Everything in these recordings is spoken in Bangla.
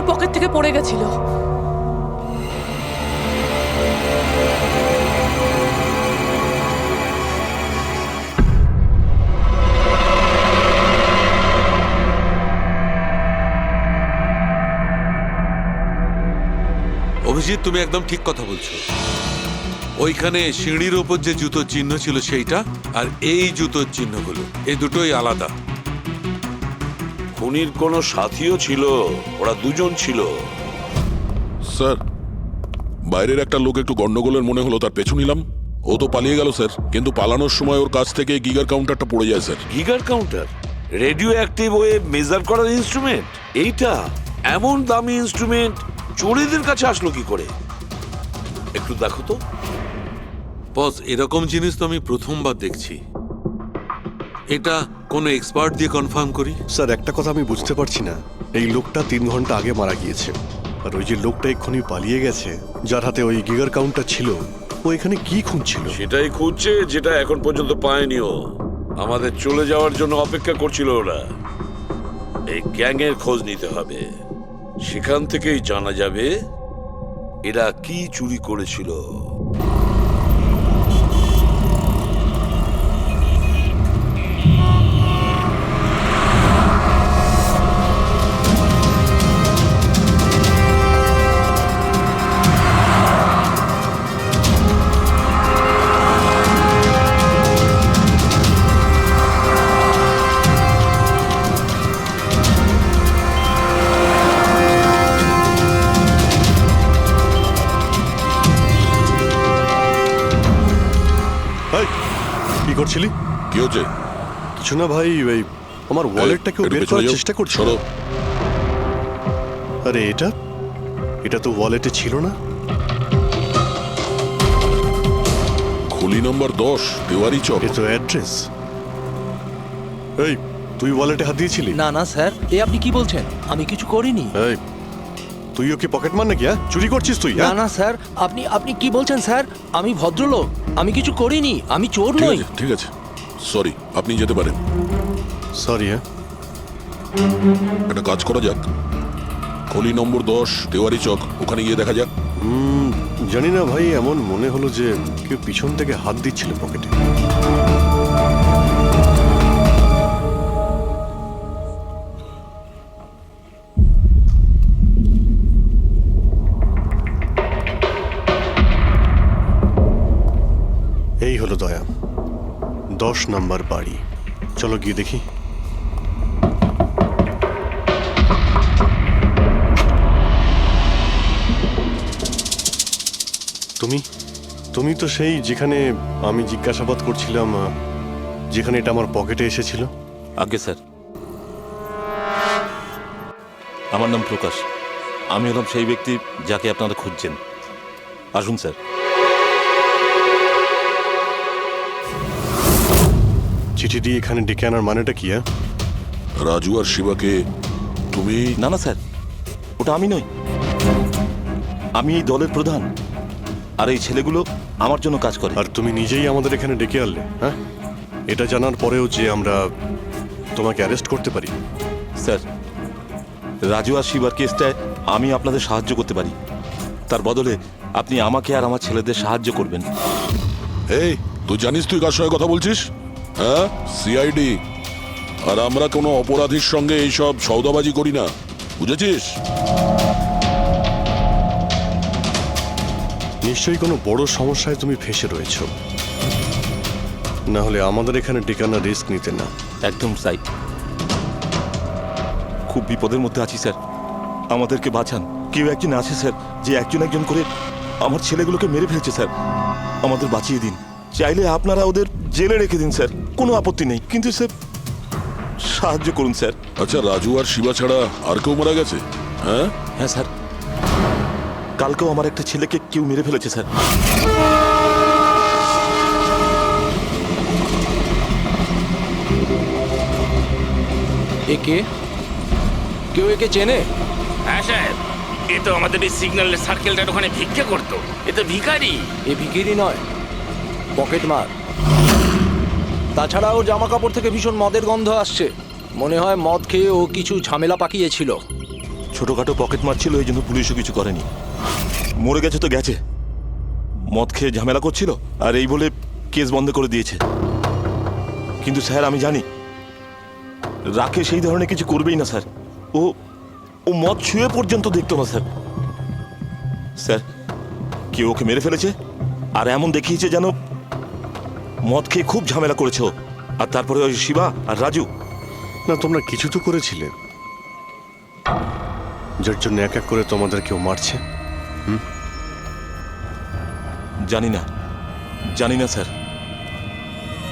পকেট থেকে পড়ে গেছিল। অভিজিৎ, তুমি একদম ঠিক কথা বলছো। ওইখানে সিঁড়ির ওপর যে জুতোর চিহ্ন ছিল সেইটা, আর এই জুতোর চিহ্নগুলো, এই দুটোই আলাদা। খুনির কোনো সাথীও ছিল? ওরা দুজন ছিল? স্যার, বাইরের একটা লোক একটু গন্ডগোলের মনে হলো, তার পেছু নিলাম। ও তো পালিয়ে গেল স্যার, কিন্তু পালানোর সময় ওর কাছ থেকে গিগার কাউন্টারটা পড়ে যায় sir. Geiger counter? Radioactive wave measure করার ইনস্ট্রুমেন্ট? এইটা এমন দামি ইনস্ট্রুমেন্ট চোরেদের কাছে আসলো কি করে? একটু দেখো তো। বস, এরকম জিনিস তো আমি প্রথমবার দেখছি। এটা কোনো এক্সপার্ট দিয়ে কনফার্ম করি। স্যার, একটা কথা আমি বুঝতে পারছি না, এই লোকটা 3 ঘন্টা আগে মারা গিয়েছে, আর ওই যে লোকটা এক্ষুনি পালিয়ে গেছে, যার হাতে ওই গিগার কাউন্টার ছিল, ও এখানে কি খুঁজছিল? সেটাই খুঁজছে, যেটা এখন পর্যন্ত পায়নি ও। আমাদের চলে যাওয়ার জন্য অপেক্ষা করছিল ওরা। এই গ্যাংয়ের খোঁজ নিতে হবে, সেখান থেকেই জানা যাবে এরা কি চুরি করেছিল। এই, কি করছিলি? কি হচ্ছে? কিছু না ভাই, ওই আমার ওয়ালেটটা কেউ একটু বের পেছনে করার যাও। চেষ্টা করছিল। সরো। আরে এটা এটা তো ওয়ালেটে ছিল না। খুলি নম্বর 10, দেওয়ারি চক। এ তো অ্যাড্রেস। এই, তুই ওয়ালেটে হাত দিয়েছিলি? না না স্যার, এ আপনি কি বলছেন? আমি কিছু করিনি। এই, তুই ওকে পকেট মার নাকি? হ্যাঁ, চুরি করছিস তুই? না হ্যাঁ, না স্যার, আপনি আপনি কি বলছেন স্যার? আমি ভদ্রলোক, আমি কিছু করিনি, আমি চোর ঠিক নই। আছে, ঠিক আছে, সরি, আপনি যেতে পারেন। সরি। হ্যাঁ, একটা কাজ করা যাক, খলি নম্বর 10, দেওয়ারি চক, ওখানে গিয়ে দেখা যাক। জানি না ভাই, এমন মনে হলো যে কেউ পিছন থেকে হাত দিচ্ছিল পকেটে। এই হলো দয়া, 10 নম্বর বাড়ি। চলো গিয়ে দেখি। তুমি তুমি তো সেই যেখানে আমি জিজ্ঞাসাবাদ করছিলাম, যেখানে এটা আমার পকেটে এসেছিল। আগে স্যার, আমার নাম প্রকাশ। আমি হলাম সেই ব্যক্তি যাকে আপনারা খুঁজছেন। আসুন স্যার। চিঠি দিয়ে এখানে ডেকে আনার মানেটা কি? রাজু আর শিবাকে তুমি? না না স্যার, ওটা আমি নই। আমি এই দলের প্রধান, আর এই ছেলেগুলো আমার জন্য কাজ করে। আর তুমি নিজেই আমাদের এখানে ডেকে আনলে? হ্যাঁ, এটা জানার পরেও যে আমরা তোমাকে অ্যারেস্ট করতে পারি? স্যার, রাজু আর শিবার কেসটায় আমি আপনাদের সাহায্য করতে পারি। তার বদলে আপনি আমাকে আর আমার ছেলেদের সাহায্য করবেন। এই, তুই জানিস তুই কার সঙ্গে কথা বলছিস? হ্যাঁ, সিআইডি। আর আমরা কোনো অপরাধীর সঙ্গে এইসব সওদাবাজি করি না, বুঝেছিস? নিশ্চয়ই কোনো বড় সমস্যায় তুমি ফেঁসে রয়েছো, না হলে আমাদের এখানে ডেকে আনার রিস্ক নিতে না। একদম তাই। খুব বিপদের মধ্যে আছি স্যার, আমাদেরকে বাঁচান। কেউ একজন আছে স্যার, যে একজন একজন করে আমার ছেলেগুলোকে মেরে ফেলছে স্যার। আমাদের বাঁচিয়ে দিন। চাইলে আপনারা ওদের জেলে রেখে দিন স্যার, কোনো আপত্তি নেই, কিন্তু স্যার সাহায্য করুন স্যার। আচ্ছা, রাজু আর শিবা ছাড়া আর কেউ মারা গেছে? হ্যাঁ হ্যাঁ স্যার, কালকেও আমার একটা ছেলেকে কেউ মেরে ফেলেছে স্যার। একে কেউ একে চেনে? হ্যাঁ সাহেব, এ তো আমাদের এই সিগন্যালের সার্কেলটার ওখানে ভিক্ষে করতো। এ তো ভিখারি। এ ভিখিরি নয়, পকেট মার। তাছাড়া ওর জামা কাপড় থেকে ভীষণ মদের গন্ধ আসছে। মনে হয় মদ খেয়ে ও কিছু ঝামেলা পাকিয়েছিল। ছোটখাটো পকেট মার ছিল, এই জন্য পুলিশও কিছু করেনি। মরে গেছে তো গেছে, মদ খেয়ে ঝামেলা করছিল আর এই বলে কেস বন্ধ করে দিয়েছে। কিন্তু স্যার আমি জানি রাকেশ সেই ধরনের কিছু করবেই না স্যার। ও ও মদ ছুঁয়ে পর্যন্ত দেখতো না স্যার। স্যার কেউ ওকে মেরে ফেলেছে আর এমন দেখিয়েছে যেন মদ খেয়ে খুব ঝামেলা করেছে ও। আর তারপরে ওই শিবা আর রাজু। না, তোমরা কিছু তো করেছিলে, যার জন্য এক এক করে তোমাদের কেউ মারছে। জানি না, জানি না স্যার।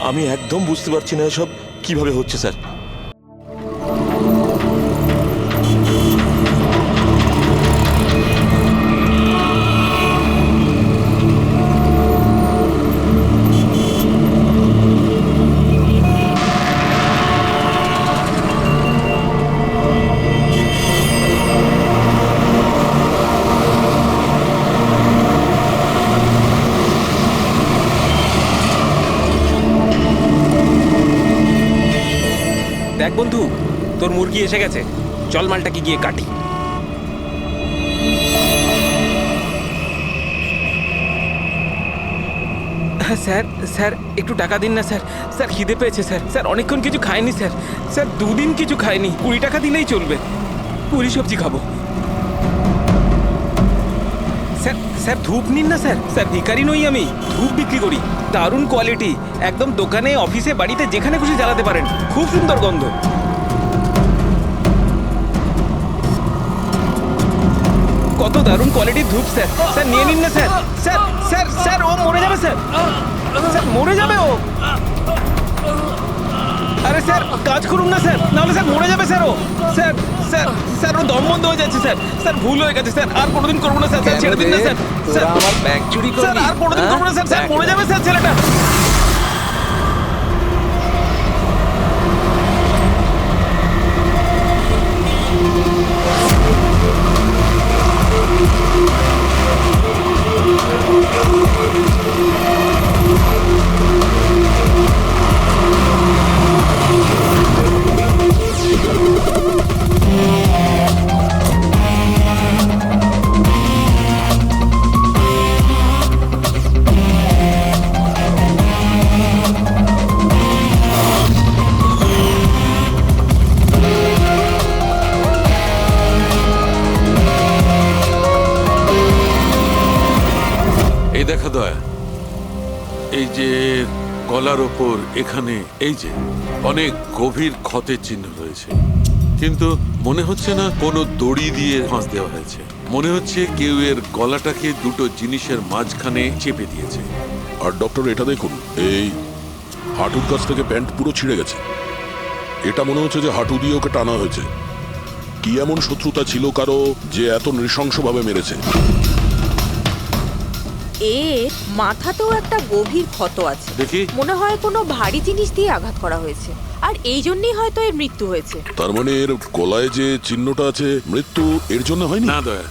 আমি একদম বুঝতে পারছি না এসব কিভাবে হচ্ছে স্যার। দেখ বন্ধু, তোর মুরগি এসে গেছে, চল মালটাকে গিয়ে কাটি। হ্যাঁ স্যার, স্যার একটু টাকা দিন না স্যার। স্যার খিদে পেয়েছে স্যার। স্যার অনেকক্ষণ কিছু খাইনি স্যার। স্যার 2 দিন কিছু খাইনি, 20 টাকা দিলেই চলবে, পুরি সবজি খাবো। স্যার, স্যার ধূপ নিন না স্যার। স্যার ভিখারি নই আমি, ধূপ বিক্রি করি, দারুণ কোয়ালিটি, একদম দোকানে অফিসে বাড়িতে যেখানে খুশি জ্বালাতে পারেন, খুব সুন্দর গন্ধ। কত দারুণ কোয়ালিটির ধূপ স্যার। স্যার নিয়ে নিন না স্যার। স্যার স্যার স্যার ও মরে যাবে স্যার। স্যার মরে যাবে ও। আরে স্যার কাজ করুন না স্যার, নাহলে স্যার মরে যাবে স্যার ও। স্যার স্যার স্যার ও দম বন্ধ হয়ে যাচ্ছে স্যার। স্যার ভুল হয়ে গেছে স্যার, আর কোনোদিন করবো না স্যার। স্যার ছেড়ে দিন না স্যার। স্যার আমার ব্যাগ চুরি করবি? স্যার আর কোনোদিন করবো না স্যার। স্যার মরে যাবে স্যার ছেলেটা। এই দেখা দয়া, এই যে গলার ওপর এখানে এই যে অনেক গভীর ক্ষতের চিহ্ন রয়েছে, কিন্তু মনে হচ্ছে না কোনো দড়ি দিয়ে ফাঁস দেওয়া হয়েছে। মনে হচ্ছে কেউ এর গলাটাকে দুটো জিনিসের মাঝখানে চেপে দিয়েছে। আর ডক্টর এটা দেখুন, এই হাঁটুর কাছ থেকে প্যান্ট পুরো ছিঁড়ে গেছে। এটা মনে হচ্ছে যে হাঁটু দিয়ে ওকে টানা হয়েছে। কি এমন শত্রুতা ছিল কারো যে এত নৃশংসভাবে মেরেছে? এর মাথাতেও একটা গভীর ক্ষত আছে। দেখি। মনে হয় কোনো ভারী জিনিস দিয়ে আঘাত করা হয়েছে, আর এই জন্যই হয়তো এর মৃত্যু হয়েছে। তার মানে এর গলায় যে চিহ্নটা আছে, মৃত্যু এর জন্য হয়নি? না দয়া,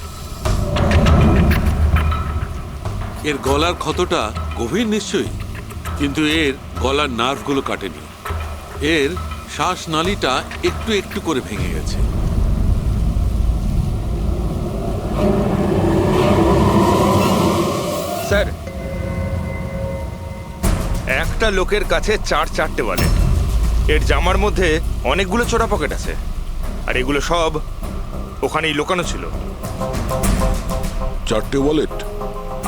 এর গলার ক্ষতটা গভীর নিশ্চয়ই, কিন্তু এর গলার নার্ভগুলো কাটেনি। এর শ্বাসনালীটা একটু একটু করে ভেঙে গেছে। স্যার, একটা লোকের কাছে 4-4টে ওয়ালেট। এর জামার মধ্যে অনেকগুলো ছোটা পকেট আছে, আর এগুলো সব ওখানেই লুকানো ছিল। 4টে ওয়ালেট?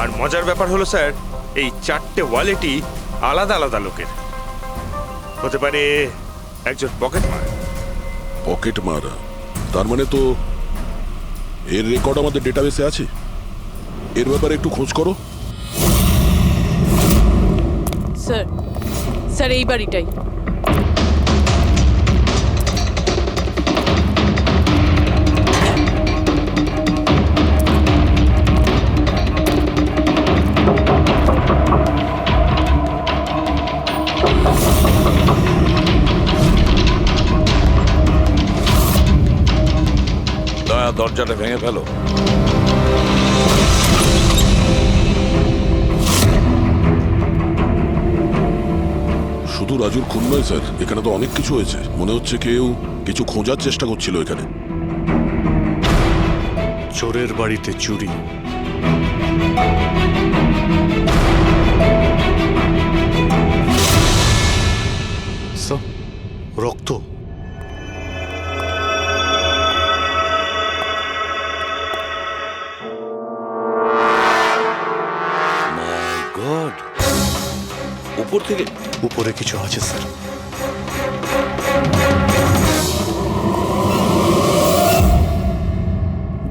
আর মজার ব্যাপার হলো স্যার, এই 4টে ওয়ালেটই আলাদা আলাদা লোকের। হতে পারে একজন পকেট মার। পকেট মারা? তার মানে তো এর রেকর্ড আমাদের ডেটাবেসে আছে। এর ব্যাপারে একটু খোঁজ করো। স্যার, স্যার এই বাড়িটাই। দয়া, দরজাটা ভেঙে ফেলো। শুধু রাজুর খুন নয় স্যার, এখানে তো অনেক কিছু হয়েছে। মনে হচ্ছে কেউ কিছু খোঁজার চেষ্টা করছিল এখানে। চোরের বাড়িতে চুরি। রক্ত। মাই গড, উপর থেকে উপরে কিছু আছে স্যার।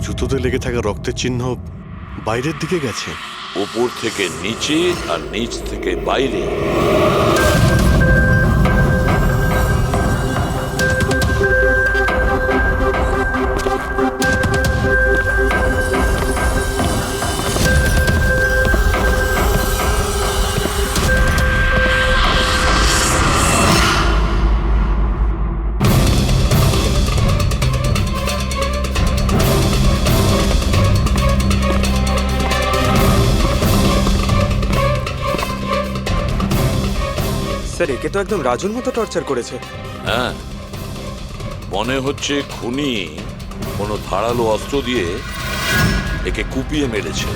জুতোতে লেগে থাকা রক্তের চিহ্ন বাইরের দিকে গেছে। উপর থেকে নিচে আর নিচ থেকে বাইরে। স্যার, একে তো একদম রাজুর মতো টর্চার করেছে। হ্যাঁ, মনে হচ্ছে খুনি কোনো ধারালো অস্ত্র দিয়ে একে কুপিয়ে মেরেছে।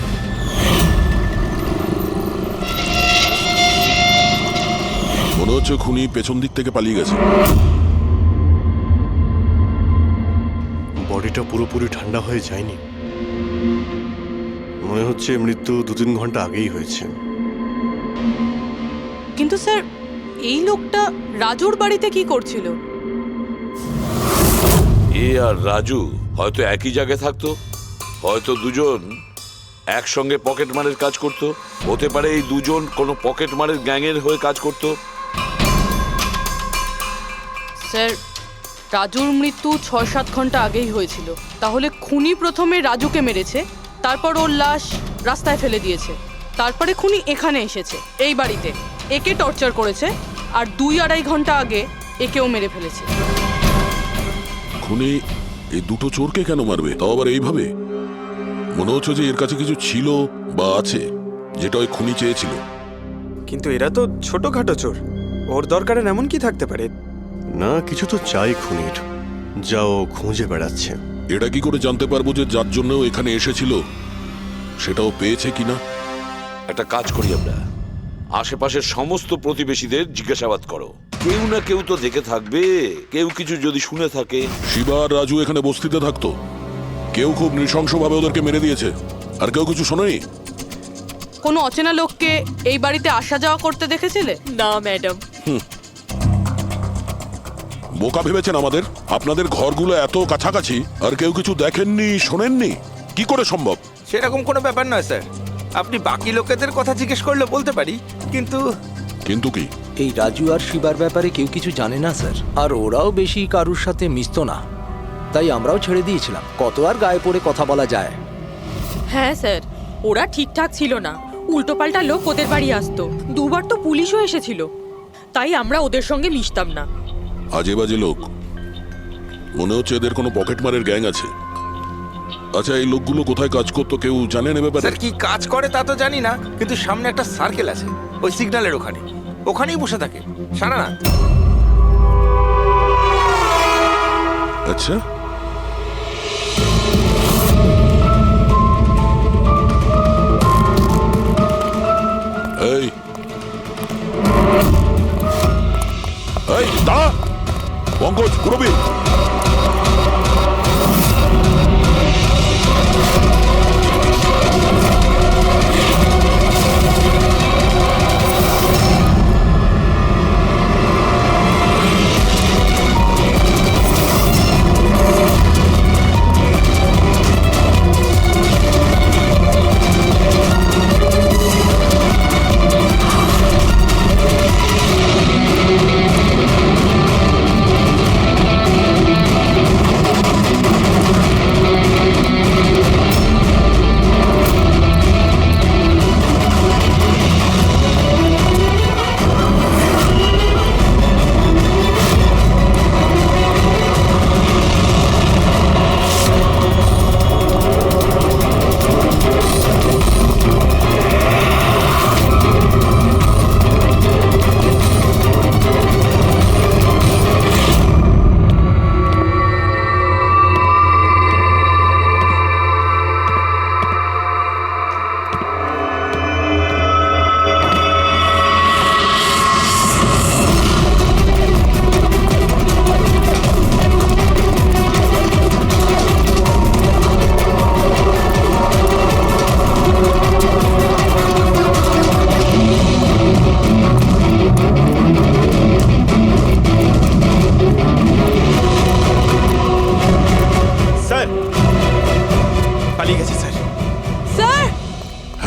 মনে হচ্ছে খুনি পেছন দিক থেকে পালিয়ে গেছে। বডিটা পুরোপুরি ঠান্ডা হয়ে যায়নি। মনে হচ্ছে মৃত্যু 2-3 ঘন্টা আগেই হয়েছে। কিন্তু স্যার, এই লোকটা রাজুর বাড়িতে কি করছিল? এ আর রাজু হয়তো একই জায়গায় থাকতো, হয়তো দুজন একসঙ্গে পকেট মারের কাজ করত, হতে পারে এই দুজন কোনো পকেট মারের গ্যাংয়ের হয়ে কাজ করত। স্যার, রাজুর মৃত্যু 6-7 ঘন্টা আগেই হয়েছিল। তাহলে খুনি প্রথমে রাজুকে মেরেছে, তারপর ওর লাশ রাস্তায় ফেলে দিয়েছে, তারপরে খুনি এখানে এসেছে এই বাড়িতে, একে টর্চার করেছে, আর 2-2.5 ঘন্টা আগে একেও মেরে ফেলেছে। খুনি এই দুটো চোরকে কেন মারবে, তাও আবার এইভাবে? মনে হচ্ছে যে এর কাছে কিছু ছিল বা আছে, যেটা ওই খুনি চেয়েছিল। কিন্তু এরা তো ছোটখাটো চোর, ওর দরকারে এমন কি থাকতে পারে? না, কিছু তো চাই খুনির, যা ও খুঁজে বেড়াচ্ছে। এটা কি করে জানতে পারবো যে যার জন্য ও এখানে এসেছিল সেটাও পেয়েছে কিনা? একটা কাজ করি আমরা, আশেপাশের সমস্ত প্রতিবেশীদের জিজ্ঞাসাবাদ করো, কেউ না কেউ তো দেখে থাকবে, কেউ কিছু যদি শুনে থাকে। শিবা আর রাজু এখানে বস্তিতে থাকতো, কেউ খুব নৃশংসভাবে ওদেরকে মেরে দিয়েছে, আর কেউ কিছু শোনেনি। কোনো অচেনা লোককে এই বাড়িতে আসা যাওয়া করতে দেখেছিলে? না ম্যাডাম। বোকা ভেবেছেন আমাদের? আপনাদের ঘরগুলো এত কাছাকাছি আর কেউ কিছু দেখেননি, শোনেননি, কি করে সম্ভব? সেরকম কোনো ব্যাপার নয় স্যার, আপনি বাকি লোকেদের কথা জিজ্ঞেস করলে বলতে পারি, কিন্তু কিন্তু কি? এই রাজু আর শিবার ব্যাপারে কেউ কিছু জানে না স্যার, আর ওরাও বেশি কারুর সাথে মিশতো না, তাই আমরাও ছেড়ে দিয়েছিলাম। কত আর গায়ে পড়ে কথা বলা যায়? হ্যাঁ স্যার, ওরা ঠিকঠাক ছিল না, উল্টোপাল্টা লোক ওদের বাড়ি আসতো, 2বার তো পুলিশও এসেছিল, তাই আমরা ওদের সঙ্গে মিশতাম না। আজে বাজে লোক, মনে হচ্ছে এদের কোনো পকেট মারের গ্যাং আছে। আচ্ছা, এই লোকগুলো কোথায় কাজ করতো কেউ জানেন এ ব্যাপারে? স্যার, কি কাজ করে তা তো জানি না, কিন্তু সামনে একটা সার্কেল আছে, ওই সিগন্যালের ওখানেই বসে থাকে সারা রাত। আচ্ছা, এই এই দাঁড়া, পঙ্কজ, করবি?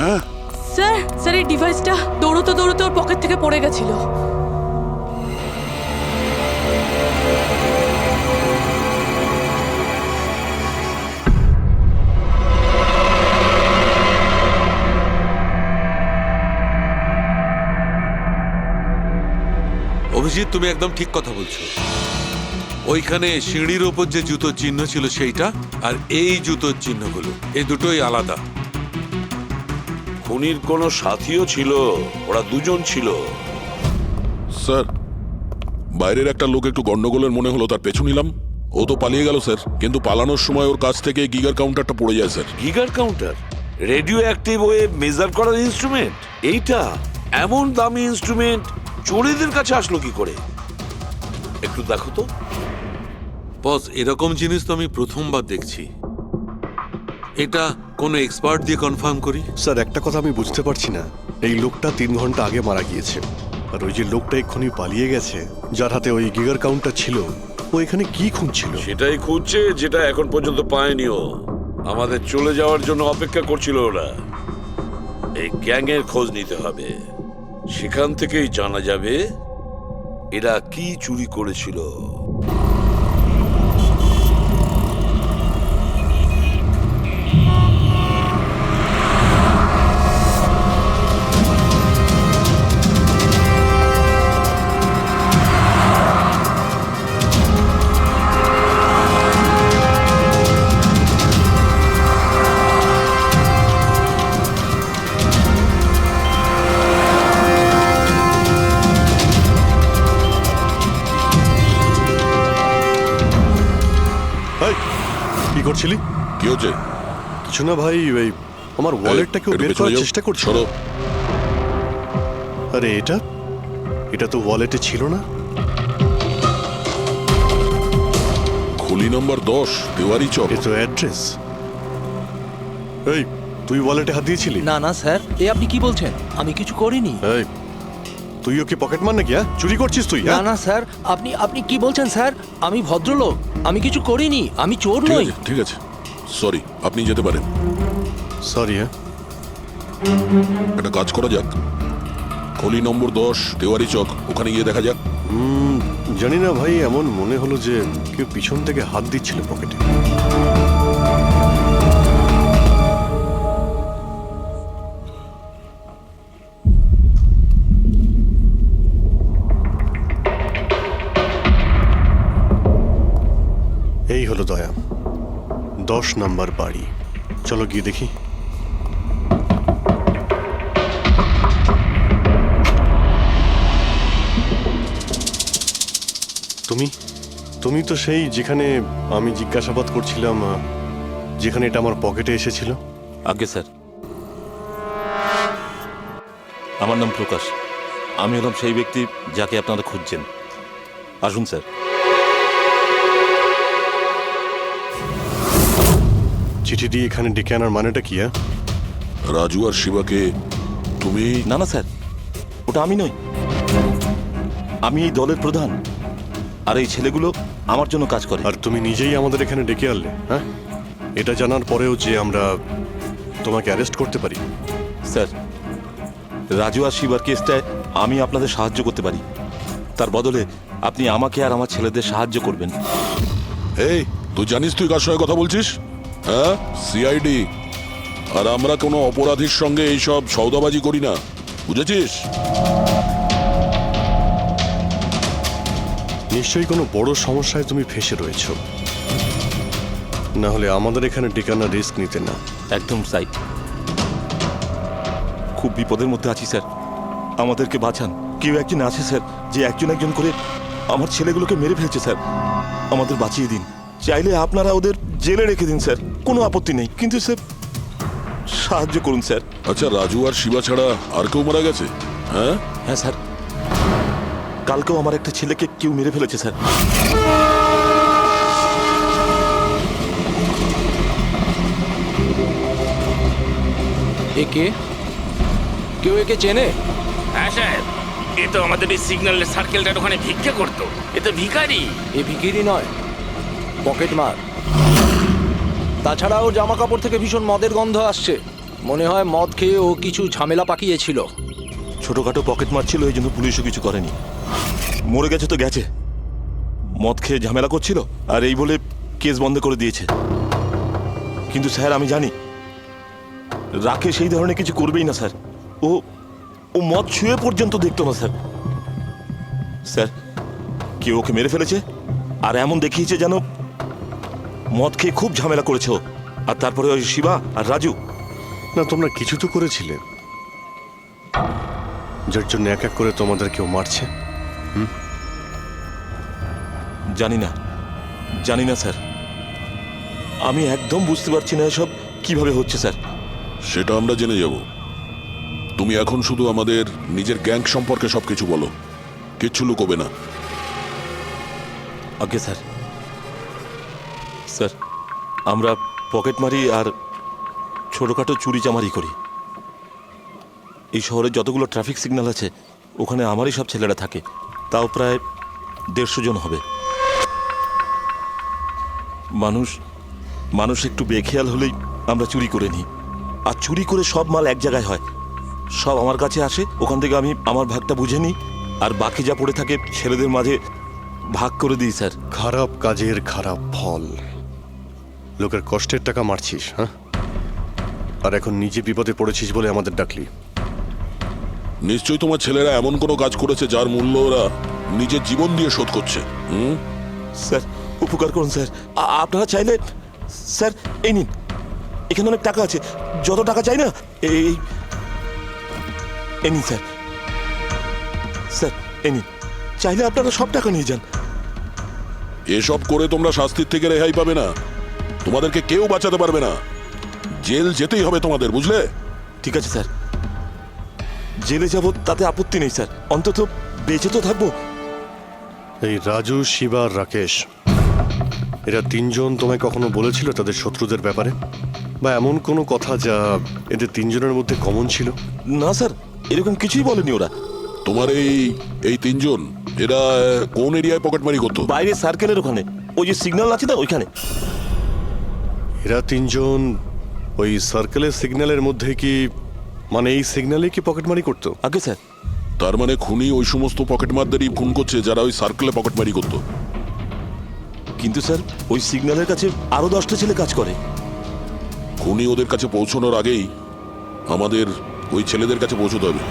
হ্যাঁ, স্যার স্যার এই ডিভাইসটা দৌড়তে দৌড়তে ওর পকেট থেকে পড়ে গেছিল। অভিজিৎ, তুমি একদম ঠিক কথা বলছো। ওইখানে সিঁড়ির ওপর যে জুতোর চিহ্ন ছিল সেইটা, আর এই জুতোর চিহ্নগুলো, এই দুটোই আলাদা। খুনির কোনো সাথীও ছিল, ওরা দুজন ছিল। স্যার বাইরের একটা লোক একটু গন্ডগোলের মনে হলো, তার পেছু নিলাম। ও তো পালিয়ে গেল স্যার, কিন্তু পালানোর সময় ওর কাছ থেকে গিগার কাউন্টারটা পড়ে যায় sir. Geiger counter, radioactive wave measure করার ইনস্ট্রুমেন্ট। এইটা এমন দামি ইনস্ট্রুমেন্ট চোরেদের কাছে আসলো কি করে? একটু দেখো তো। বস, এরকম জিনিস তো আমি প্রথমবার দেখছি। এটা কোনো এক্সপার্ট দিয়ে কনফার্ম করি। স্যার একটা কথা আমি বুঝতে পারছি না, এই লোকটা 3 ঘন্টা আগে মারা গিয়েছে, আর ওই যে লোকটা এক্ষুনি পালিয়ে গেছে যার হাতে ওই গিগার কাউন্টার ছিল, ও এখানে কি খুঁজছিল? সেটাই খুঁজছে যেটা এখন পর্যন্ত পায়নি ও। আমাদের চলে যাওয়ার জন্য অপেক্ষা করছিল ওরা। এই গ্যাংয়ের খোঁজ নিতে হবে, সেখান থেকেই জানা যাবে এরা কি চুরি করেছিল। এই, কি করছিলি? কি হচ্ছে? কিছু না ভাই, ওই আমার ওয়ালেটটাকে একটু বের পেছনে করার যাও। চেষ্টা করছিল। সরো। আরে এটা এটা তো ওয়ালেটে ছিল না। খুলি নম্বর 10, তেওয়ারি চক। এ তো অ্যাড্রেস। এই, তুই ওয়ালেটে হাত দিয়েছিলি? না না স্যার, এ আপনি কি বলছেন? আমি কিছু করিনি। এই, তুই ওকে পকেট মার নাকি? চুরি করছিস তুই? না না স্যার, আপনি আপনি কি বলছেন স্যার? আমি ভদ্রলোক, আমি কিছু করিনি, আমি চোর ঠিক নই। আছে, ঠিক আছে, সরি, আপনি যেতে পারেন। সরি। হ্যাঁ, একটা কাজ করা যাক, খলি নম্বর 10, তেওয়ারি চক, ওখানে গিয়ে দেখা যাক। জানি না ভাই, এমন মনে হলো যে কেউ পিছন থেকে হাত দিচ্ছিল পকেটে। এই হলো দয়া, 10 নাম্বার বাড়ি। চলো গিয়ে দেখি। তুমি তো সেই যেখানে আমি জিজ্ঞাসাবাদ করছিলাম, যেখানে এটা আমার পকেটে এসেছিল। আগে স্যার, আমার নাম প্রকাশ। আমি হলাম সেই ব্যক্তি যাকে আপনারা খুঁজছেন। আসুন স্যার। চিঠি দিয়ে এখানে ডেকে আনার মানেটা কি? রাজু আর শিবাকে তুমি? না না স্যার, ওটা আমি নই। আমি এই দলের প্রধান, আর এই ছেলেগুলো আমার জন্য কাজ করে। আর তুমি নিজেই আমাদের এখানে ডেকে আনলে? হ্যাঁ, এটা জানার পরেও যে আমরা তোমাকে অ্যারেস্ট করতে পারি? স্যার, রাজু আর শিবার কেসটায় আমি আপনাদের সাহায্য করতে পারি। তার বদলে আপনি আমাকে আর আমার ছেলেদের সাহায্য করবেন। এই, তুই জানিস তুই কার সঙ্গে কথা বলছিস? হ্যাঁ, সিআইডি। আর আমরা কোনো অপরাধীর সঙ্গে এইসব সৌদাবাজি করি না, বুঝেছিস? নিশ্চয়ই কোনো বড় সমস্যায় তুমি ফেঁসে রয়েছ, না হলে আমাদের এখানে ডেকানা রিস্ক নিতে না। একদম তাই। খুব বিপদের মধ্যে আছি স্যার, আমাদেরকে বাঁচান। কেউ একজন আছে স্যার, যে একজন একজন করে আমার ছেলেগুলোকে মেরে ফেলছে স্যার। আমাদের বাঁচিয়ে দিন। চাইলে আপনারা ওদের জেলে রেখে দিন স্যার, কোনো আপত্তি নেই, কিন্তু স্যার সাহায্য করুন স্যার। আচ্ছা, রাজু আর শিবা ছাড়া আর কেউ মারা গেছে? হ্যাঁ হ্যাঁ স্যার, কালকেও আমার একটা ছেলেকে কেউ মেরে ফেলেছে স্যার। একে কেউ একে চেনে? হ্যাঁ স্যার, এ তো আমাদের এই সিগন্যালের সার্কেলটার ওখানে ভিক্ষে করতো। এ তো ভিখারি। এ ভিখিরি নয়, পকেট মার। তাছাড়া ওর জামা কাপড় থেকে ভীষণ মদের গন্ধ আসছে। মনে হয় মদ খেয়ে ও কিছু ঝামেলা পাকিয়েছিল। ছোটখাটো পকেট মারছিল, এই জন্য পুলিশও কিছু করেনি। মরে গেছে তো গেছে, মদ খেয়ে ঝামেলা করছিল আর এই বলে কেস বন্ধ করে দিয়েছে। কিন্তু স্যার আমি জানি রাকেশ এই ধরনের কিছু করবেই না স্যার। ও ও মদ ছুঁয়ে পর্যন্ত দেখতো না স্যার। স্যার কেউ ওকে মেরে ফেলেছে আর এমন দেখিয়েছে যেন মদ খেয়ে খুব ঝামেলা করেছে ও। আর তারপরে ওই শিবা আর রাজু। না, তোমরা কিছু তো করেছিলে, যার জন্য এক এক করে তোমাদের কেউ মারছে। জানি না স্যার, আমি একদম বুঝতে পারছি না এসব কিভাবে হচ্ছে স্যার। সেটা আমরা জেনে যাব। তুমি এখন শুধু আমাদের নিজের গ্যাং সম্পর্কে সবকিছু বলো, কিচ্ছু লুকোবে না। Okay sir. স্যার আমরা পকেট মারি আর ছোটোখাটো চুরি চামারি করি। এই শহরে যতগুলো ট্রাফিক সিগন্যাল আছে ওখানে আমারই সব ছেলেরা থাকে, তাও প্রায় 150 জন হবে। মানুষ একটু বেখেয়াল হলেই আমরা চুরি করে নিই, আর চুরি করে সব মাল এক জায়গায় হয়, সব আমার কাছে আসে, ওখান থেকে আমি আমার ভাগটা বুঝে নিই আর বাকি যা পড়ে থাকে ছেলেদের মাঝে ভাগ করে দিই স্যার। খারাপ কাজের খারাপ ফল। লোকের কষ্টের টাকা মারছিস, হ্যাঁ? আর এখন নিজে বিপদে পড়েছিস বলে আমাদের ডাকলি। নিশ্চয়ই তোমার ছেলেরা এমন কোনো কাজ করেছে যার মূল্য ওরা নিজের জীবন দিয়ে শোধ করছে। স্যার উপকার করুন স্যার, আপনারা চাইলে স্যার এই নিন, এখানে অনেক টাকা আছে, যত টাকা চাই না এই নিন স্যার। স্যার এই নিন, চাইলে আপনারা সব টাকা নিয়ে যান। এসব করে তোমরা শাস্তির থেকে রেহাই পাবে না, তোমাদেরকে কেউ বাঁচাতে পারবে না। জেল যেতেই হবে তোমাদের, বুঝলে? ঠিক আছে স্যার, জেলে যাব তাতে আপত্তি নেই স্যার, অন্তত বেঁচে তো থাকবো। এই রাজু, শিবা আর রাকেশ, এরা তিনজন তোমায় কখনো বলেছিল তাদের শত্রুদের ব্যাপারে, বা এমন কোনো কথা যা এদের তিনজনের মধ্যে কমন ছিল? না স্যার, এরকম কিছুই বলেনি ওরা। তোমার এই তিনজন এরা কোন এরিয়ায় পকেটমারি করতো? বাইরে সার্কেলের ওখানে, ওই যে সিগন্যাল আছে না ওইখানে। এরা তিনজন ওই সার্কেলের সিগন্যালের মধ্যে কি, মানে এই সিগন্যালে কি পকেটমারি করতো? আগে স্যার। তার মানে খুনি ওই সমস্ত পকেটমারদেরই খুন করছে যারা ওই সার্কেলে পকেটমারি করতো। কিন্তু স্যার ওই সিগন্যালের কাছে আরো 10টা ছেলে কাজ করে। খুনি ওদের কাছে পৌঁছানোর আগেই আমাদের ওই ছেলেদের কাছে পৌঁছতে হবে।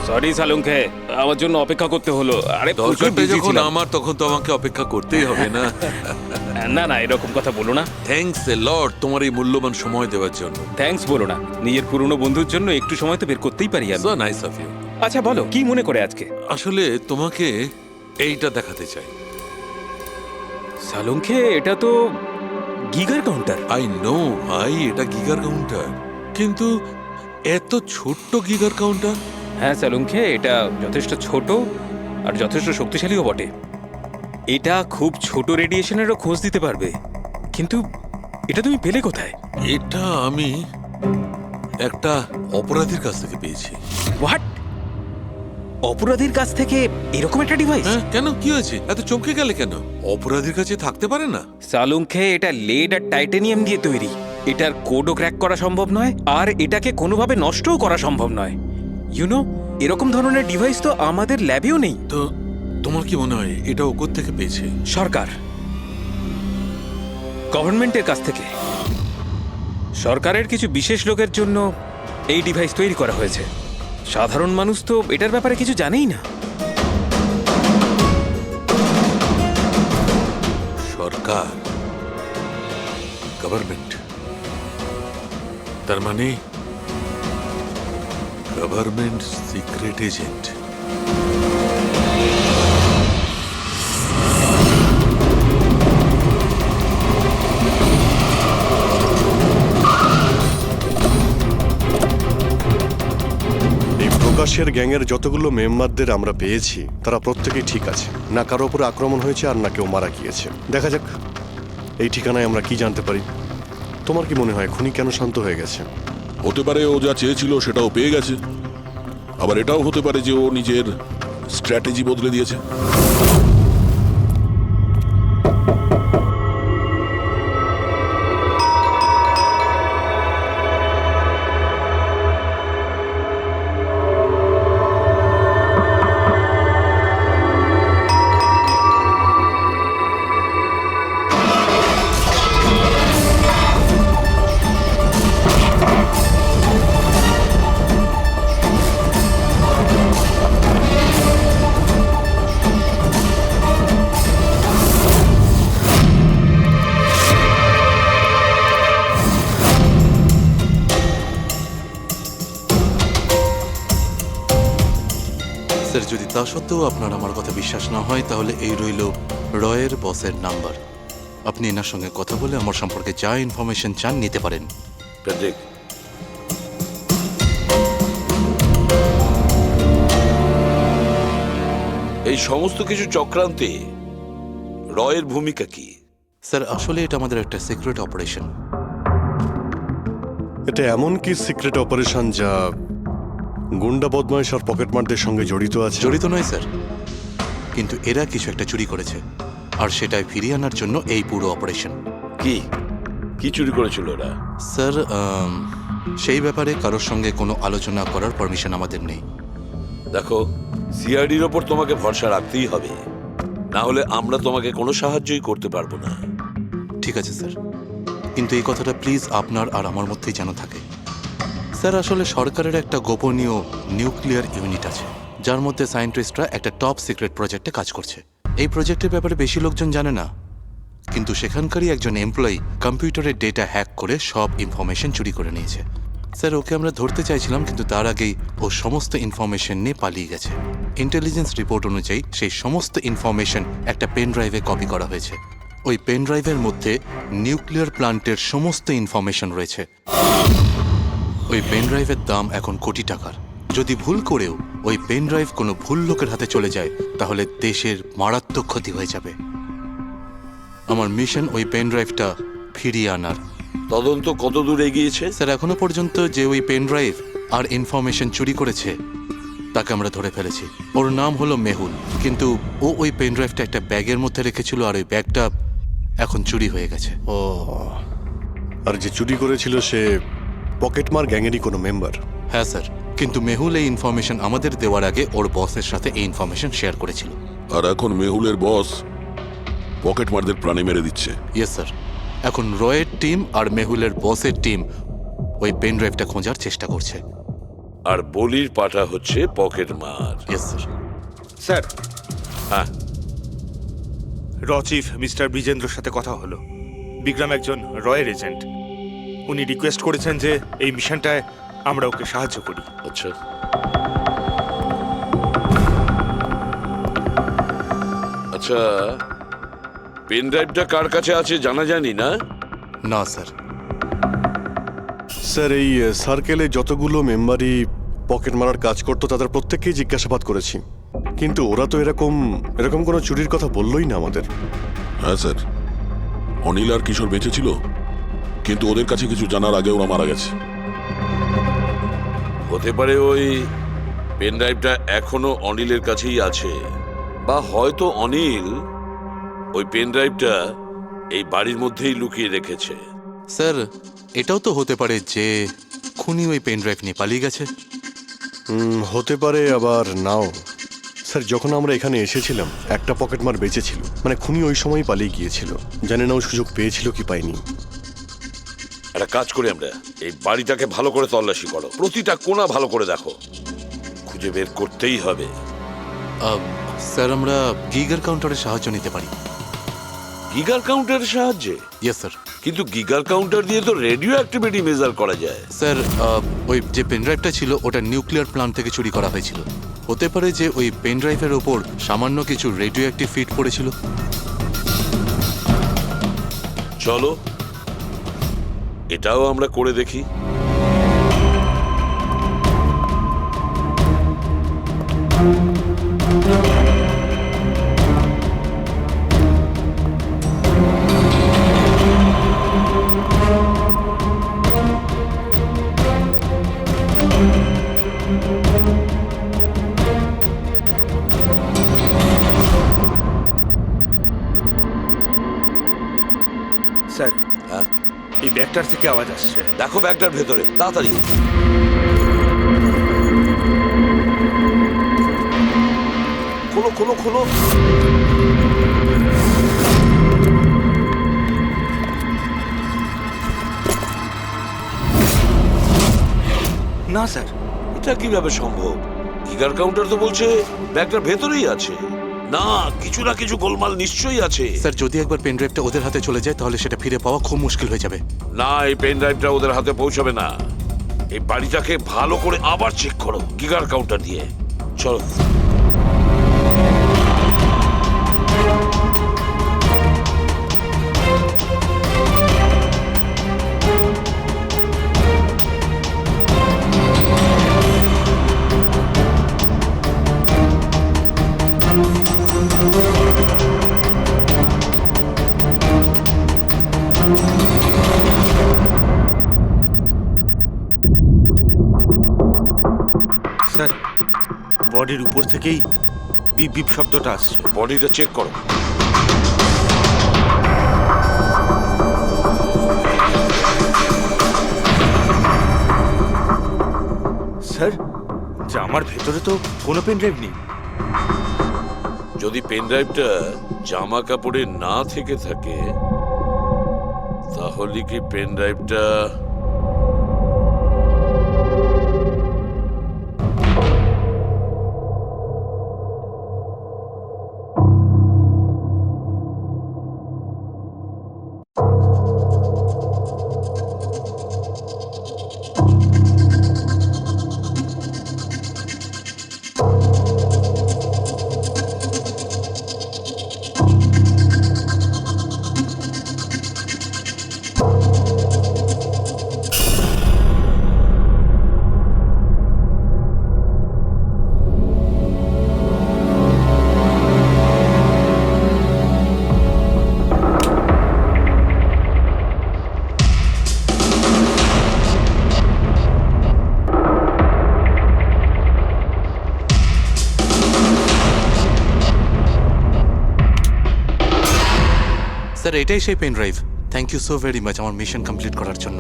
সরি সালুঙ্কে, আমার জন্য অপেক্ষা করতে হলো। আরে প্রচুর দরকারটা busy যখন ছিলাম। আমার, তখন তো আমাকে অপেক্ষা করতেই হবে না? না না, এরকম কথা বলো না। থ্যাঙ্কস এ লট তোমার এই মূল্যবান সময় দেওয়ার জন্য। থ্যাঙ্কস বলো না, নিজের পুরনো বন্ধুর জন্য একটু সময় তো বের করতেই পারি আমি। So nice of you. আচ্ছা বলো, কি মনে করে আজকে? আসলে তোমাকে এইটা দেখাতে চাই। সালুঙ্কে, এটা তো গিগার কাউন্টার। আই নো ভাই, এটা গিগার কাউন্টার, কিন্তু এত ছোট্ট গিগার কাউন্টার। হ্যাঁ সালুঙ্কে, এটা যথেষ্ট ছোট আর যথেষ্ট শক্তিশালীও বটে। এটা খুব ছোট রেডিয়েশনেরও খোঁজ দিতে পারবে। কিন্তু এটা তুমি পেলে কোথায়? এটা আমি একটা অপরাধীর কাছ থেকে পেয়েছি। হোয়াট? অপরাধীর কাছ থেকে এরকম একটা ডিভাইস? হ্যাঁ, কেন কি হয়েছে? এত চমকে গেলে কেন? অপরাধীর কাছে থাকতে পারে না? সালুঙ্কে, এটা লেড আর টাইটানিয়াম দিয়ে তৈরি। এটার কোডও ক্র্যাক করা সম্ভব নয়, আর এটাকে কোনোভাবে নষ্টও করা সম্ভব নয়। ইউনো, এরকম ধরনের ডিভাইস তো আমাদের ল্যাবেও নেই। তো তোমার কি মনে হয় এটা ও কোত্থেকে পেয়েছে? সরকার, গভর্নমেন্টের কাছ থেকে। সরকারের কিছু বিশেষ লোকের জন্য এই ডিভাইস তৈরি করা হয়েছে। সাধারণ মানুষ তো এটার ব্যাপারে কিছু জানেই না। সরকার, গভর্নমেন্ট, তার মানে গভর্নমেন্ট সিক্রেট এজেন্ট। প্রকাশের গ্যাংয়ের যতগুলো মেম্বারদের আমরা পেয়েছি তারা প্রত্যেকেই ঠিক আছে, না কারো উপরে আক্রমণ হয়েছে আর না কেউ মারা গিয়েছে। দেখা যাক এই ঠিকানায় আমরা কি জানতে পারি। তোমার কি মনে হয় খুনি কেন শান্ত হয়ে গেছে? হতে পারে ও যা চেয়েছিল সেটাও পেয়ে গেছে। আবার এটাও হতে পারে যে ও নিজের স্ট্র্যাটেজি বদলে দিয়েছে। স্যার, যদি তা সত্ত্বেও আপনার আমার কথা বিশ্বাস না হয় তাহলে এই রইল রয়ের বসের নাম্বার। আপনি এনার সঙ্গে কথা বলে আমার সম্পর্কে যা ইনফরমেশন চান নিতে পারেন। প্যাট্রিক, এই সমস্ত কিছু চক্রান্তে রয়ের ভূমিকা কি? স্যার, আসলে এটা আমাদের একটা সিক্রেট অপারেশন। এটা এমন কি সিক্রেট অপারেশন যা গুন্ডা বদমাইশ আর পকেটমারদের সঙ্গে জড়িত আছে? জড়িত নয় স্যার, কিন্তু এরা কিছু একটা চুরি করেছে আর সেটাই ফিরিয়ে আনার জন্য এই পুরো অপারেশন। কি কি চুরি করেছিল ওরা? স্যার, সেই ব্যাপারে কারোর সঙ্গে কোনো আলোচনা করার পারমিশন আমাদের নেই। দেখো, সিআইডির ওপর তোমাকে ভরসা রাখতেই হবে, না হলে আমরা তোমাকে কোনো সাহায্যই করতে পারবো না। ঠিক আছে স্যার, কিন্তু এই কথাটা প্লিজ আপনার আর আমার মধ্যেই যেন থাকে। স্যার, আসলে সরকারের একটা গোপনীয় নিউক্লিয়ার ইউনিট আছে যার মধ্যে সায়েন্টিস্টরা একটা টপ সিক্রেট প্রজেক্টে কাজ করছে। এই প্রজেক্টের ব্যাপারে বেশি লোকজন জানে না, কিন্তু সেখানকারই একজন এমপ্লয়ি কম্পিউটারের ডেটা হ্যাক করে সব ইনফরমেশন চুরি করে নিয়েছে। স্যার, ওকে আমরা ধরতে চাইছিলাম, কিন্তু তার আগেই ও সমস্ত ইনফরমেশন নিয়ে পালিয়ে গেছে। ইন্টেলিজেন্স রিপোর্ট অনুযায়ী সেই সমস্ত ইনফরমেশন একটা পেন ড্রাইভে কপি করা হয়েছে। ওই পেন ড্রাইভের মধ্যে নিউক্লিয়ার প্ল্যান্টের সমস্ত ইনফরমেশন রয়েছে। ওই পেন ড্রাইভের দাম এখন কোটি টাকার। যদি ভুল করেও ওই পেন ড্রাইভ কোনো ভুল লোকের হাতে চলে যায় তাহলে দেশের মারাত্মক ক্ষতি হয়ে যাবে। আমার মিশন ওই পেন ড্রাইভটা ফিরিয়ে আনার। তদন্ত কত দূর এগিয়েছে? স্যার, এখনো পর্যন্ত যে ওই পেন ড্রাইভ আর ইনফরমেশন চুরি করেছে তাকে আমরা ধরে ফেলেছি। ওর নাম হলো মেহুল, কিন্তু ও ওই পেন ড্রাইভটা একটা ব্যাগের মধ্যে রেখেছিল আর ওই ব্যাগটা এখন চুরি হয়ে গেছে। ও, আর যে চুরি করেছিল সে পকেটমার গ্যাংয়েরই কোনো মেম্বার? হ্যাঁ স্যার, কিন্তু মেহুল এই ইনফরমেশন আমাদের দেওয়ার আগে ওর বসের সাথে এই ইনফরমেশন শেয়ার করেছিল। আর এখন মেহুলের বস পকেটমারদের প্রাণে মেরে দিচ্ছে। ইয়েস স্যার, এখন রয়ের টিম আর মেহুলের বসের টিম ওই পেন ড্রাইভটা খোঁজার চেষ্টা করছে। আর বলির পাঠা হচ্ছে পকেটমার। Yes sir. স্যার, হ্যাঁ, র চিফ মিস্টার বিজেন্দ্রর সাথে কথা হলো। বিক্রম একজন রয়ের এজেন্ট। উনি রিকোয়েস্ট করেছেন যে এই মিশনটায় আমরা ওকে সাহায্য করি। আচ্ছা। আচ্ছা, পেন ড্রাইভটা কার কাছে আছে জানা জানি না? না স্যার। স্যার, এই সার্কেলে যতগুলো মেম্বারই পকেট মারার কাজ করতো তাদের প্রত্যেককেই জিজ্ঞাসাবাদ করেছি, কিন্তু ওরা তো এরকম কোনো চুরির কথা বললোই না আমাদের। হ্যাঁ স্যার, অনিল আর কিশোর বেঁচে ছিল, কিন্তু ওদের কাছে কিছু জানার আগে ওরা মারা গেছে। হতে পারে ওই পেন ড্রাইভটা এখনো অনিলের কাছেই আছে, বা হয়তো অনিল ওই পেন ড্রাইভটা এই বাড়ির মধ্যেই লুকিয়ে রেখেছে। স্যার, এটাও তো হতে পারে যে খুনি ওই পেন ড্রাইভ নিয়ে পালিয়ে গেছে। হতে পারে, আবার নাও। স্যার, যখন আমরা এখানে এসেছিলাম একটা পকেটমার বেঁচে ছিল, মানে খুনি ওই সময় পালিয়ে গিয়েছিল। জানি না ও সুযোগ পেয়েছিল কি পায়নি। একটা কাজ করি আমরা, এই বাড়িটাকে ভালো করে তল্লাশি করো, প্রতিটা কোণা ভালো করে দেখো, খুঁজে বের করতেই হবে। স্যার, আমরা গিগার কাউন্টারের সাহায্য নিতে পারি। গিগার কাউন্টারের সাহায্যে? Yes sir. কিন্তু গিগার কাউন্টার দিয়ে তো রেডিও অ্যাক্টিভিটি মেজার করা যায়। স্যার, ওই যে পেন ড্রাইভটা ছিল ওটা নিউক্লিয়ার প্ল্যান্ট থেকে চুরি করা হয়েছিল। হতে পারে যে ওই পেন ড্রাইভের ওপর সামান্য কিছু রেডিও অ্যাক্টিভ ফিট পড়েছিল। চলো এটাও আমরা করে দেখি। স্যার হ্যাঁ এই ব্যাগটার থেকে আওয়াজ আসছে। দেখো ব্যাগটার ভেতরে তাড়াতাড়ি। খোলো খোলো খোলো। না স্যার, এটা কিভাবে সম্ভব? গিগার কাউন্টার তো বলছে ব্যাগটার ভেতরেই আছে। না, কিছু না কিছু গোলমাল নিশ্চয়ই আছে। স্যার যদি একবার পেন ড্রাইভটা ওদের হাতে চলে যায় তাহলে সেটা ফিরে পাওয়া খুব মুশকিল হয়ে যাবে। না, এই পেন ড্রাইভটা ওদের হাতে পৌঁছাবে না। এই বাড়িটাকে ভালো করে আবার চেক করো গিগার কাউন্টার দিয়ে। চলো। স্যার বডির উপর থেকেই বিপ বিপ শব্দটা আসছে। বডিটা চেক করো। স্যার জামার ভেতরে তো কোনো পেন ড্রাইভ নেই। যদি পেন ড্রাইভটা জামা কাপড়ে না থেকে থাকে তাহলে কি পেন ড্রাইভটা স্যার এটাই সেই pen drive. Thank you so very much আমার মিশন কমপ্লিট করার জন্য।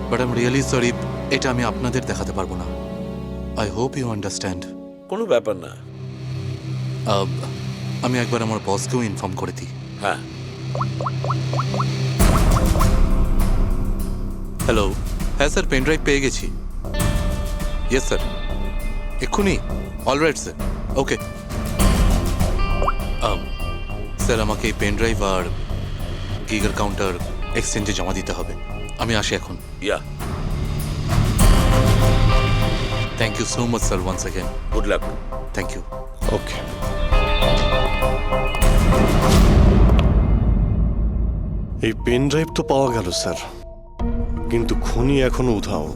But I am really sorry, এটা আমি আপনাদের দেখাতে পারবো না। I hope you understand. কোনো ব্যাপার না। আমি একবার আমার বসকেও ইনফর্ম করে দিই। হ্যাঁ। হ্যালো, হ্যাঁ স্যার পেন ড্রাইভ পেয়ে গেছি। ইয়েস স্যার, এক্ষুনি। Alright sir, okay. স্যার আমাকে এই পেন ড্রাইভ আর গিগার কাউন্টার এক্সচেঞ্জে জমা দিতে হবে। আমি আসি এখন। Yeah, thank you so much sir once again. Good luck. Thank you. Okay. এই পেন ড্রাইভ তো পাওয়া গেল স্যার, কিন্তু খুনি এখনো উধাও।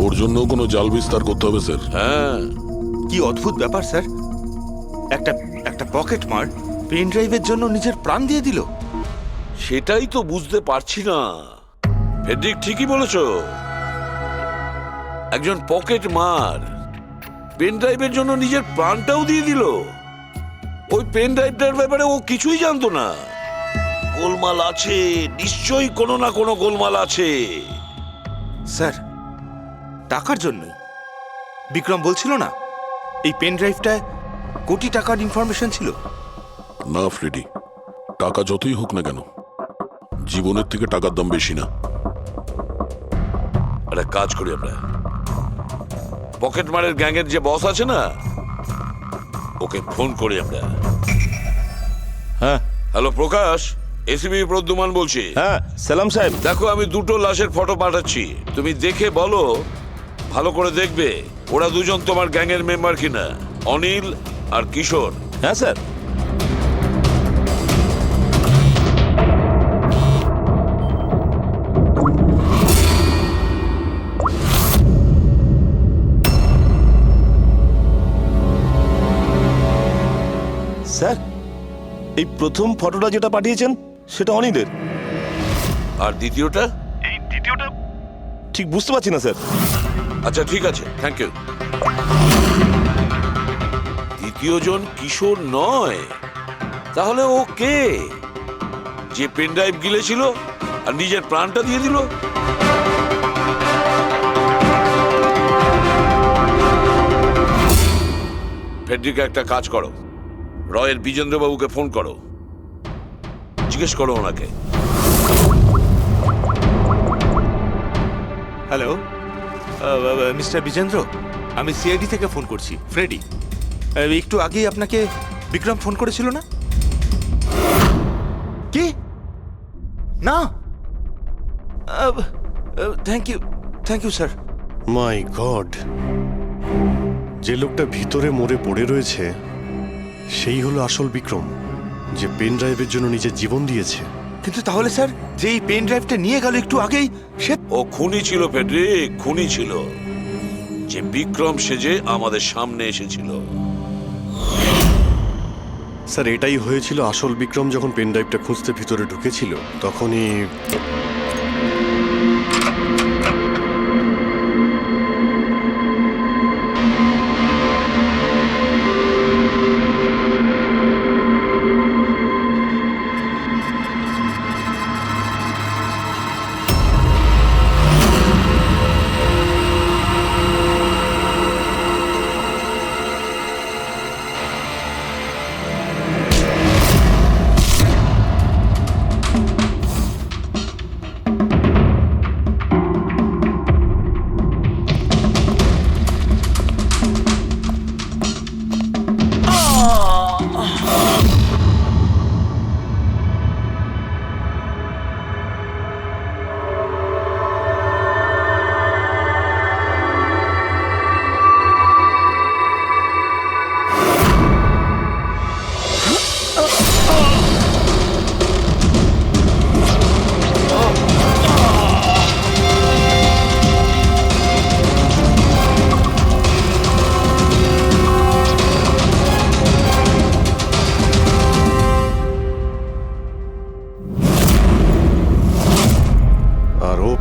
ওর জন্য কোনো জাল বিস্তার করতে হবে স্যার। হ্যাঁ, কি অদ্ভুত ব্যাপার স্যার, একটা পকেট মার পেন ড্রাইভের জন্য নিজের প্রাণ দিয়ে দিল। সেটাই তো বুঝতে পারছি না। ফেডরিক ঠিকই বলেছ, একজন পকেট মার পেন ড্রাইভের জন্য নিজের প্রাণটাও দিয়ে দিল। ওই পেন ড্রাইভটার ব্যাপারে ও কিছুই জানতো না। গোলমাল আছে, নিশ্চয়ই কোনো না কোনো গোলমাল আছে। স্যার টাকার জন্যই বিক্রম বলছিল না এই পেন ড্রাইভটায় কোটি টাকার ইনফরমেশন ছিল। না ফ্রেডি, টাকা যতই হোক না কেন, জীবনের থেকে টাকার দাম বেশি না। একটা কাজ করি আমরা, পকেট মারের গ্যাংয়ের যে বস আছে না, ওকে ফোন করি আমরা। হ্যাঁ হ্যালো প্রকাশ, এসিবি প্রদ্যুমান বলছি। হ্যাঁ সালাম সাহেব। দেখো আমি দুটো লাশের ফটো পাঠাচ্ছি, তুমি দেখে বলো, ভালো করে দেখবে ওরা দুজন তোমার গ্যাংয়ের মেম্বার কিনা, অনিল আর কিশোর। হ্যাঁ স্যার। স্যার এই প্রথম ফটোটা যেটা পাঠিয়েছেন সেটা অনিলের। আর দ্বিতীয়টা? এই দ্বিতীয়টা ঠিক বুঝতে পারছি না স্যার। আচ্ছা ঠিক আছে, থ্যাংক ইউ। দ্বিতীয় জন কিশোর নয়, তাহলে ও কে? যে পেন ড্রাইভ গিলেছিল আর নিজের প্রাণটা দিয়ে দিল। ফেডরিকা, একটা কাজ করো, রয়ের বিজেন্দ্রবাবুকে ফোন করো, জিজ্ঞেস করো ওনাকে। হ্যালো মিস্টার বিজেন্দ্র, আমি সিআইডি থেকে ফোন করছি, ফ্রেডি। একটু আগেই আপনাকে বিক্রম ফোন করেছিল না? কি না? Thank you sir. My god, যে লোকটা ভিতরে মরে পড়ে রয়েছে সেই হলো আসল বিক্রম, যে পেন ড্রাইভের জন্য নিজের জীবন দিয়েছে। কিন্তু তাহলে স্যার, যে এই পেন ড্রাইভটা নিয়ে গেল একটু আগেই, সে ও খুনি ছিল ফেডরিক, খুনি ছিল, যে বিক্রম সেজে আমাদের সামনে এসেছিল। স্যার, এটাই হয়েছিল। আসল বিক্রম যখন পেন ড্রাইভটা খুঁজতে ভিতরে ঢুকেছিল তখনই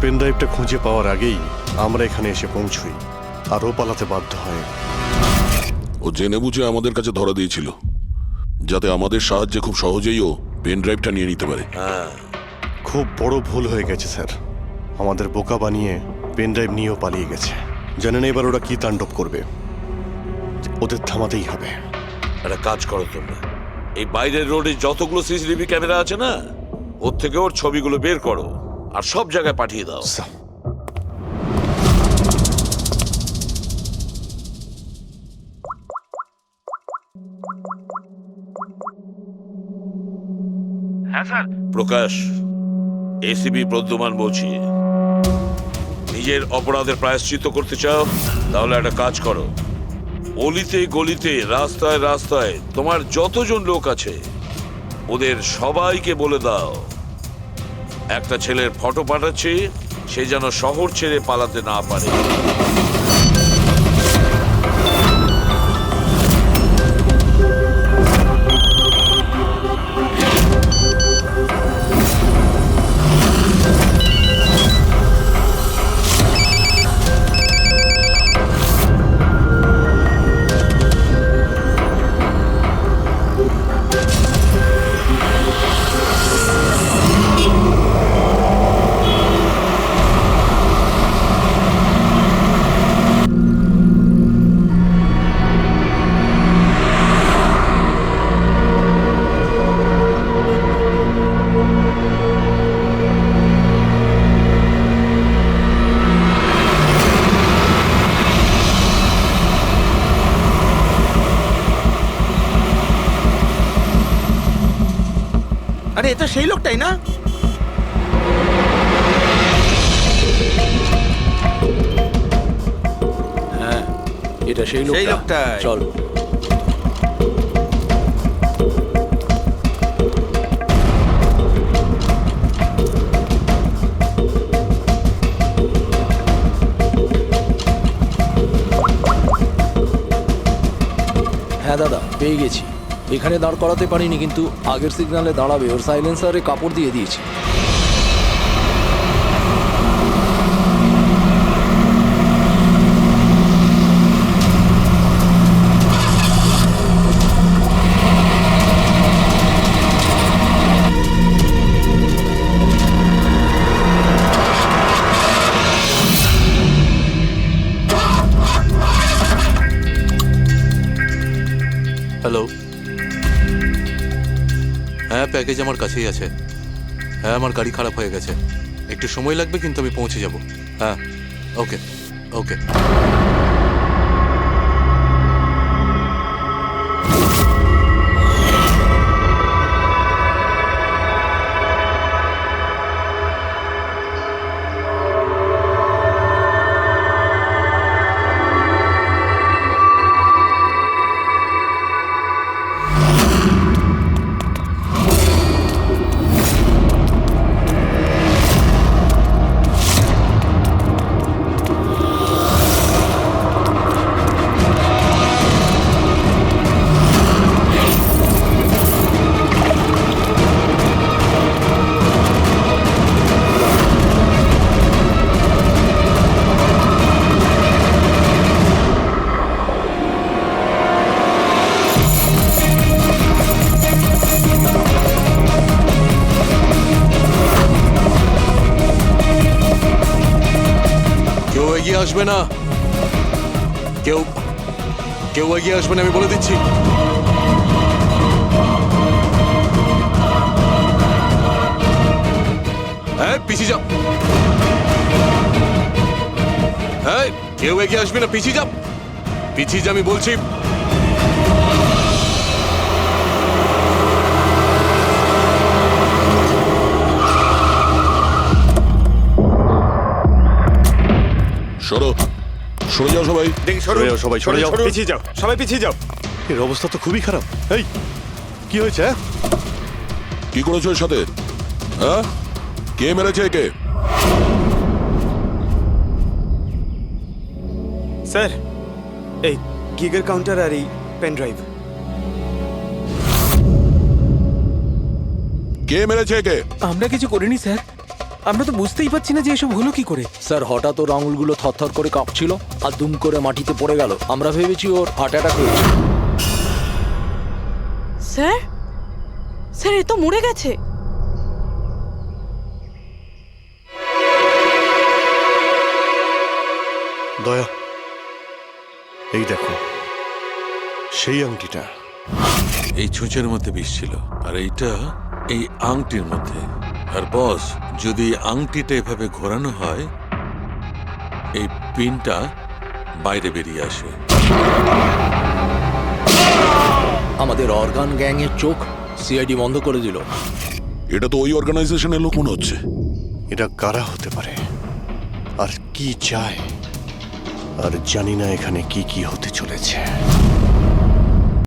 পেন ড্রাইভটা খুঁজে পাওয়ার আগেই আমরা এখানে এসে পৌঁছই, আর ও পালাতে বাধ্য হয়। ও জেনে বুঝে আমাদের কাছে ধরা দিয়েছিল, যাতে আমাদের সাহায্যে খুব সহজেই ও পেন ড্রাইভটা নিয়ে নিতে পারে। খুব বড় ভুল হয়ে গেছে স্যার, আমাদের বোকা বানিয়ে পেন ড্রাইভ নিয়েও পালিয়ে গেছে। জানেন এবার ওরা কি তাণ্ডব করবে, ওদের থামাতেই হবে। একটা কাজ করো তোমরা, এই বাইরের রোডে যতগুলো সিসিটিভি ক্যামেরা আছে না, ওর থেকে ওর ছবিগুলো বের করো আর সব জায়গায় পাঠিয়ে দাও। হ্যাঁ স্যার। প্রকাশ, এসিবি প্রদ্যুমান বলছি। নিজের অপরাধের প্রায়শ্চিত্ত করতে চাও? তাহলে একটা কাজ করো, অলিতে গলিতে রাস্তায় রাস্তায় তোমার যতজন লোক আছে ওদের সবাইকে বলে দাও একটা ছেলের ফটো পাঠাচ্ছি, সে যেন শহর ছেড়ে পালাতে না পারে। আরে এটা সেই লোকটাই না? হ্যাঁ, এটা সেই লোকটা। চল। হ্যাঁ দাদা, পেয়ে গেছি। এখানে দাঁড় করাতে পারিনি, কিন্তু আগের সিগন্যালে দাঁড়াবে, ওর সাইলেন্সারে কাপড় দিয়ে দিয়েছি। হ্যালো, হ্যাঁ প্যাকেজ আমার কাছেই আছে। হ্যাঁ আমার গাড়ি খারাপ হয়ে গেছে, একটু সময় লাগবে কিন্তু আমি পৌঁছে যাব। হ্যাঁ ওকে ওকে। কেউ এগিয়ে আসবে না, কেউ কেউ এগিয়ে আসবে না, আমি বলে দিচ্ছি। হ্যাঁ পিছিয়ে যাও, হ্যাঁ কেউ এগিয়ে আসবে না, পিছিয়ে যাও, পিছিয়ে যা আমি বলছি। সরো, সরে যাও সবাই। দেখি সরে যাও সবাই, সরে যাও। পিছিয়ে যাও, সবাই পিছিয়ে যাও। এর অবস্থা তো খুবই খারাপ। এই কি হয়েছে? হ্যাঁ? কি করেছো এর সাথে? হ্যাঁ, কে মেরেছে একে? স্যার, এই গিগার কাউন্টার আর এই পেন ড্রাইভ। কে মেরেছে একে? আমরা কিছু করিনি স্যার, আমরা তো বুঝতেই পারছি না যে এসব হলো কি করে। স্যার হঠাৎ ওর আঙুলগুলো থরথর করে কাঁপছিল আর দুম করে মাটিতে পড়ে গেল। আমরা ভেবেছি ওর হার্ট অ্যাটাক হয়েছে। স্যার, স্যার এ তো মরে গেছে। দয়া, এই দেখো সেই আংটিটা। এই ছুঁচের মধ্যে বিষ ছিল আর এইটা এই আংটির মধ্যে। আর বস, যদি আংটিটা এভাবে ঘোরানো হয় এই পিনটা বাইরে বেরিয়ে আসে। আমাদের অর্গান গ্যাংয়ের চোখ সিআইডি বন্ধ করে দিল। এটা তো ওই অর্গানাইজেশনের লোক মনে হচ্ছে। এটা কারা হতে পারে আর কি চায়? আর জানি না এখানে কি কি হতে চলেছে।